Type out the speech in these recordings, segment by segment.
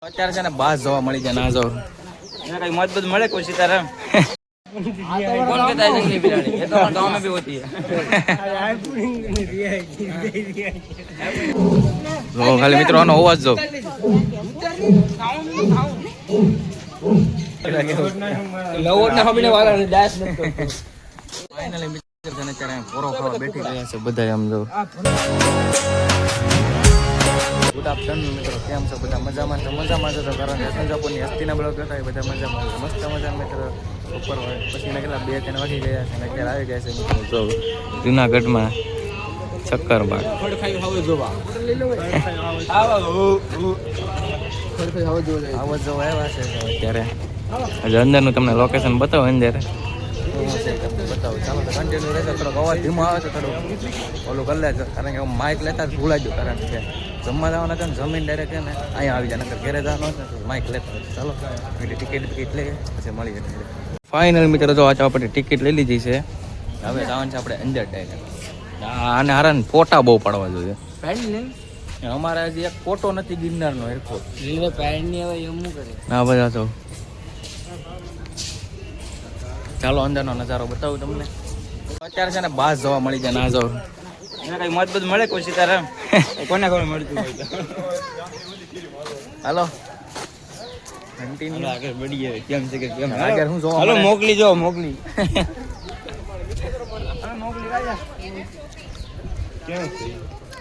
અત્યારે છે ને બાસ જોવા મળી જાય ના જાવ એને કઈ મજબૂત મળે કોઈ સીતારામ कौन कहता है जंगली बिलाड़ी ये तो हमारे गांव में भी होती है तो खाली मित्रों नो आवाज जो લવર ના હમીને વાળા ને ડાસ ન કરતો ફાઇનલી મિત્ર જને ત્યારે પોરો ખાવા બેઠી ગયા છે બધા આમ જો ગુડ આફ્ટરનૂન મિત્રો કેમ છો બધા મજામાં તો કારણ કે સંજાપુરની હસ્તીના બ્લોગ હતા એ બધા મજામાં મસ્ત મજા મિત્રો ઉપર હોય પછી ને કેટલા 2-3 વાગી ગયા છે અને અત્યારે આવી ગયા છે મિત્રો જો જુનાગઢમાં ચક્કરબાગ ખડખાઈ હવે જોવા આવો જો આવ્યા છે અત્યારે હજુ અંદરનું તમને લોકેશન બતાવો અંદર બતાવો ચાલો તો કન્ટિન્યુ રહેશે થોડોક અવાજ ધીમો આવે છે થોડું ઓલું કરી લેજો કારણ કે માઇક લેતા જ ભૂલાઈ ગયું કારણ કે જમવા જવાના હતા ને જમીન ડાયરેક્ટ છે ને અહીંયા આવી જાય નકર ઘરે જવાનું હતું માઇક લેતા ચાલો એટલે ટિકિટ લઈએ પછી મળી જાય ફાઇનલ મિત્રો જો આપણે ટિકિટ લઈ લીધી છે હવે જવાનું છે આપણે અંદર ડાયરેક્ટ આને હારાને ફોટા બહુ પાડવા જોઈએ પેન્ટ ને અમારે હજી એક ફોટો નથી ગિરનારનો એરપોર્ટ રેલવે પેન્ટ ની હવે એમ કરે ના બધા તો ચાલો અંદરનો નજારો બતાવું તમને અત્યારે છે ને બાસ જોવા મળી જાય ના જાવ એને કઈ મજબૂત મળે કોઈ સીતારામ કોને કોને મળતું હોય હાલો કન્ટિન્યુ આગળ બળી જાય કેમ છે કે કેમ આગળ હું જોવા હાલો મોકલી જો મોકલી મોકલી રાજા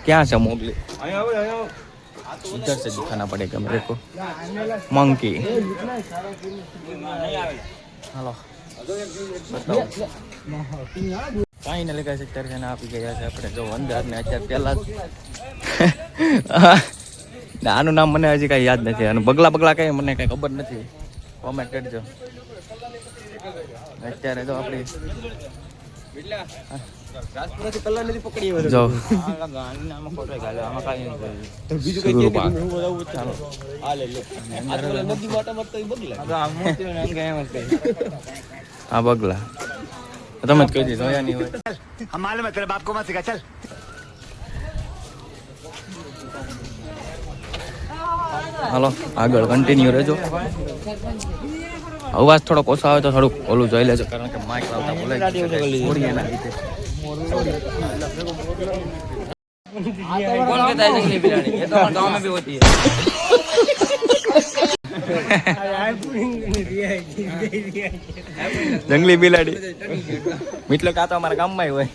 क्या है मोगली इधर से दिखाना पड़ेगा मेरे को मंकी हेलो बताओ फाइनली गाइस અત્યારે છે ને આપી ગયા છે આપણે જો અંદર ને અત્યારે પહેલા આનું નામ મને હજી કઈ યાદ નથી અને બગલા કઈ મને કઈ ખબર નથી કોમેન્ટ કરજો અત્યારે તો આપણી રાજપુરાથી કલર નથી પકડી વળ્યો જો આમાં ફોટો ગાલ્યો આમાં કાઈ નથી બીજું કઈ કે હું બતાવું ચાલો આ લે લે આ તો નદી વાટા મત તો બગલા આ મોતી ને અંગે એમ જ કઈ આ બગલા તમે જ કહી દીધો જોયા નહીં હોય हम मालूम है तेरे बाप को मत सिखा चल હાલો આગળ કન્ટિન્યુ રહેજો અવાજ થોડો ઓછો આવે તો થોડુંક ઓલું જોઈ લેજો કારણ કે માઇક લાવતા બોલાય છોડીએ ના રીતે कौन कहता है जंगली बिलाड़ी ये तो हमारे गांव में भी होती है जंगली बिलाड़ी मतलब का तो हमारे गांव में ही हुए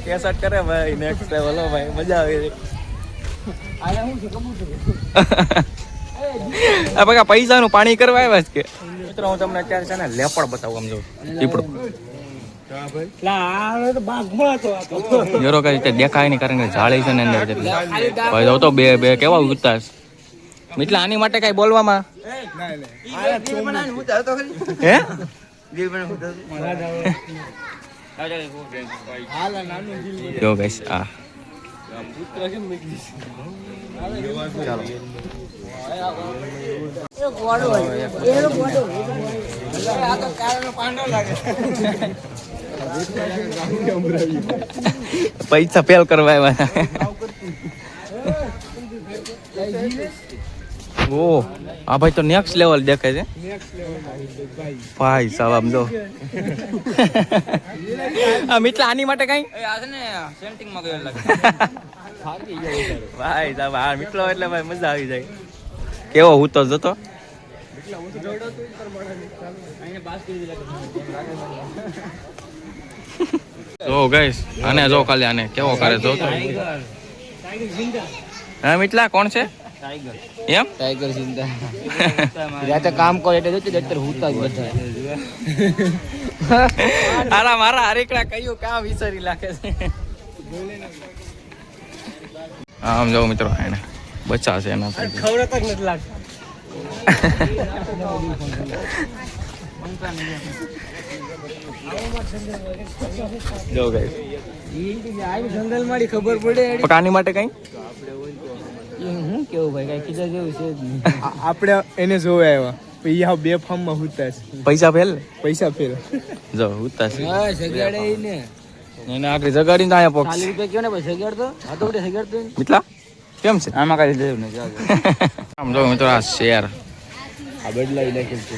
कैसा करे भाई नेक्स्ट लेवल हो भाई मजा આવે આ બકા પૈસાનું પાણી કરવા આવ્યા છે કે મિત્રો હું તમને અત્યારે છે ને લેપડ બતાવું આમ જો દીપડો યરો કઈ રીતે દેખાય નહીં કારણ કે જાળી છે ને અંદર એટલે ભાઈ તો બે કેવા ઉગતા છે મિતલા આની માટે કઈ બોલવામાં હે જો ગાઈસ આ ચાલો પૈસા ફેલ કરવા આવ્યા ઓ આ ભાઈ તો નેક્સ્ટ લેવલ દેખાય છે ભાઈ સાહેબ આમ જો આ મિતલા આની માટે કઈ આ છે ને સેન્ટિંગ માં ગયો લાગે ભાઈ સાહેબ આ મિતલો એટલે ભાઈ મજા આવી જાય કેવો હું તો જતો જો ગાઈસ આને જો ખાલી આને કેવો કરે જો તો હા મિતલા કોણ છે टाइगर एम टाइगर जिंदा जाते काम को એટલે જોતી અત્યારે હુતા જ બધા આરા મારા હરેકડા કયો કા વિચારી લાગે છે આમ જો મિત્રો એને બચ્ચા છે એના ખબર તક નથી લાગતી જો ગાઈસ ઈ કે આઈ જંગલ માડી ખબર પડે પકાની માટે કઈ હું કેવું ભાઈ કઈ કીધા જેવું છે જ નહીં. આપણે એને જોવા આવ્યા પછી આ બે ફાર્મમાં હુતા છે પૈસા ફેલ પૈસા ફેર જો ઉતા છે હા સગાડે ને એને આગળ જગાડીને આયા પોક્ષ 40 રૂપિયા કયો ને ભાઈ સગાડ તો આ તો બધે સગાડ તો મિતલા કેમ છે આમાં કાઈ દેવું નહીં જાવ આમ જો મિત્રો આ શેર આ બદલાઈ નાખેલ છે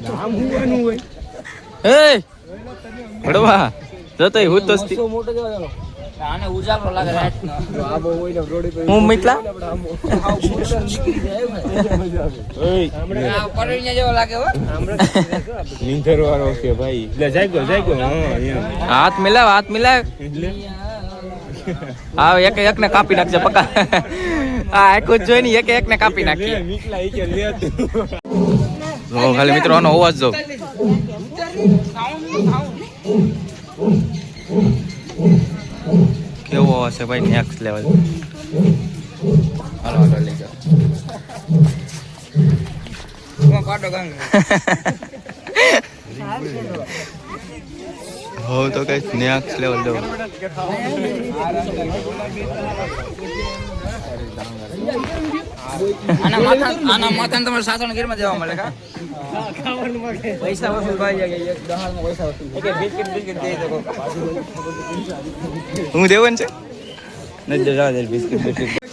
નામ હોવાનું હોય એ બડવા જતો હું તો મોટો કેવો આને ઉજાગરો લાગે રાતનો આ બહુ હોય ને રોડ પર હું મિતલા નીકળી જાય ભાઈ આ પડીને જેવો લાગે હો નીંદર વાળો છે ભાઈ એટલે જાગ્યો હા હાથ મિલાવ હા એક ને કાપી નાખજે પક્કા આ આખું જોઈ ને એક ને કાપી નાખી નીકળા ઈ કે લે જો ખાલી મિત્રો આનો અવાજ જો કેવો અવાજ છે ભાઈ નેક્સ્ટ લેવલ હાલો આગળ લઈ જાઓ કાટો ગાંગ હો તો કઈ નેક્સ્ટ લેવલ દો આના માથા તમારે સાસણ ગીરમાં દેવા મળે કા પૈસા વસૂલ ભાઈ જાય એક દહાડમાં પૈસા વસૂલ એક બિસ્કિટ દે દો હું દેવન છે નથી દેવા દે બિસ્કિટ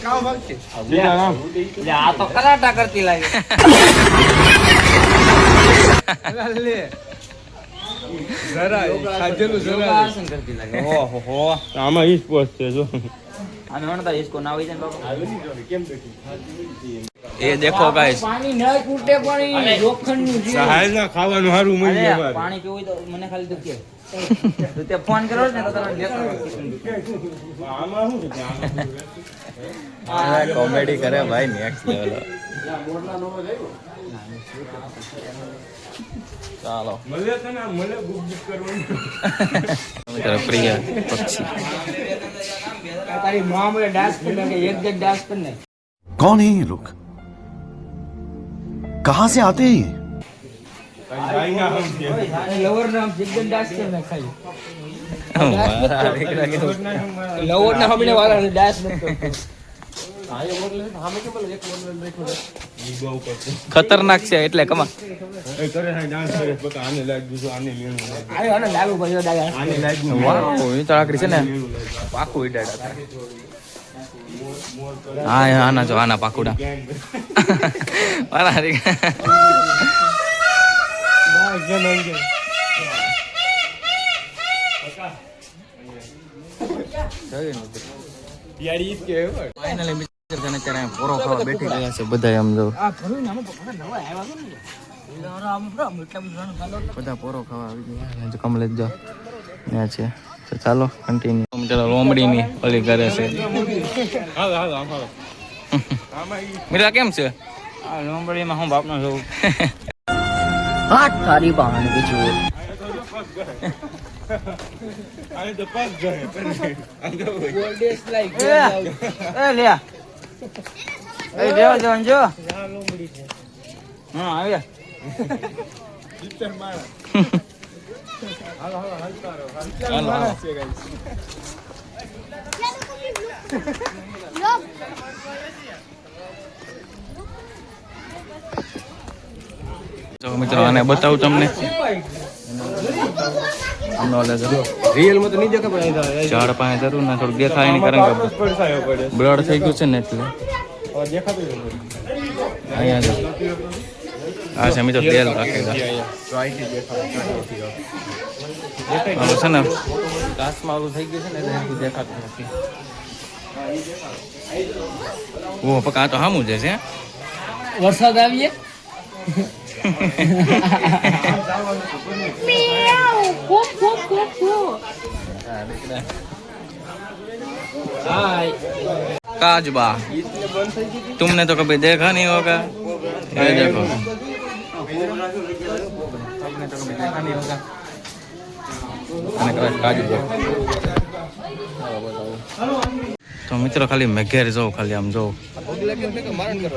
કામ વાગશે આ તો કરાટા કરતી લાગે લે જરા ખાજેલું જરા યોગાસન કરતી લાગે ઓહો હો આમાં ઈ પોસ્ટ છે જો આમે વણતા ઇસકો ના આવી જાય બાબા એ દેખો ગાઈસ પાણી ન કૂટે પણ લોખંડનું છે સહાયના ખાવાનું હારું મળી જાય અરે પાણી પીવું હોય તો મને ખાલી તું કે તો તે ફોન કરો ને તો તને લેતા આમાં શું છે કોમેડી કરે ભાઈ નેક્સ્ટ લેવલ ચાલો મળે તને મળે ગુપ કરવાનું મિત્રો પ્રિય પક્ષી તારી મોં મને ડાન્સ કરી કે એક જ ડાન્સ કર ને कौन है ये लोग कहां से आते हैं ये જાઈના હમ છે લવર નામ જગન ડાન્સ કર ને ખાલી મારા દીકરા કેવું લવર ના હમણે વાળા ડાન્સ ન કરતો ઈ બહુ કરતો ખતરનાક છે એટલે કમા એ કરે છે ડાન્સ કરે પકા આને લાગ દીધું આને મેણું લાગ આયો ને લાલુ ભાઈ દાદા આને લાગ વાહ એ તો આકરી છે ને પાકું ઈડાડા હા આના જો આના પાકુડા મારા દીકરા યારી ઈ કે ફાઇનલી મિત્ર તને ત્યારે પોરો ખાવા બેઠી ગયા છે બધા એમ જો આ ભરું નામ પકડા નવા આવ્યા તો ને આમ પ્રો એટલા બધા બધા પોરો ખાવા આવી ગયા જો કમલેશ જો ત્યાં છે તો ચાલો કન્ટિન્યુ મિત્ર લોમડીની ઓલી કરે છે હાલો હાલો હાલો આમાં ઈ મિત્ર કેમ છે આ લોંબડીમાં હું બાપનો જોઉં હાથ તારી બહાને બીજું આને તો પાસ જાય આંગો ગોલ્ડેસ લાઈક એ લે એ દેવ જવાન જો હા આવ્યા ઇતર મારા હાલો હાલો હાલતા રહો હાલતા હાલો, હાલો. છે ગાઈસ જો મિત્રો આને બતાવું તમને રિયલ માં તો નહીં દેખા પણ ઝાડ પાસે જરૂર ના થોડુંક દેખાય નહીં કારણ કે પડસાયો પડે બ્લડ થઈ ગયું છે ને એટલે હવે દેખાતું જ નથી અહીંયા જો આ છે મિત્રો તેલ રાખેલા ચોઈથી દેખાતું આનું છે ને કાચમાં ઓલું થઈ ગયું છે ને એટલે એટલું દેખાતું નથી ઓ પકા આ તો સામું જ છે વરસાદ આવીએ काजबा तुमने तो कभी देखा नहीं होगा ये देखो तुमने तो कभी देखा नहीं होगा काजबा તો મિત્રો ખાલી મેઘેર જોઉં, ખાલી આમ જોઉં,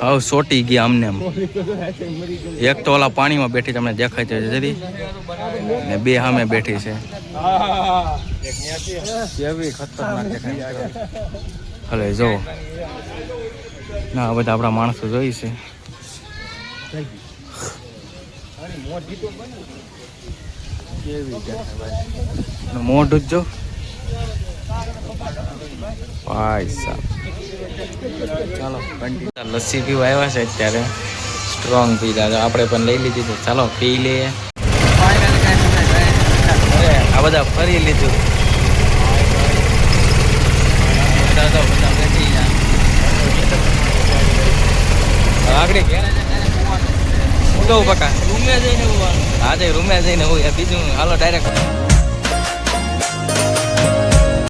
હવે સોટી ગયા આમને આમ. એક તો ઓલા પાણીમાં બેઠી તમને દેખાય છે જરી, ને બે સામે બેઠી છે. કેવી ખતરનાક દેખાય. હલે જો ના, બધા આપણા માણસો જોઈ છે. મોઢું જ જો ભાઈ સાહેબ. ચાલો લસ્સી પીવા આવ્યા છે અત્યારે, સ્ટ્રોંગ પીધા છે આપણે પણ લઈ લીધી છે. ચાલો પી લઈએ. આ બધા ફરી લીધું. આગળ હું કહું બકા, રૂમે જઈને હા, રૂમે જઈને હું બીજું હાલો ડાયરેક્ટ.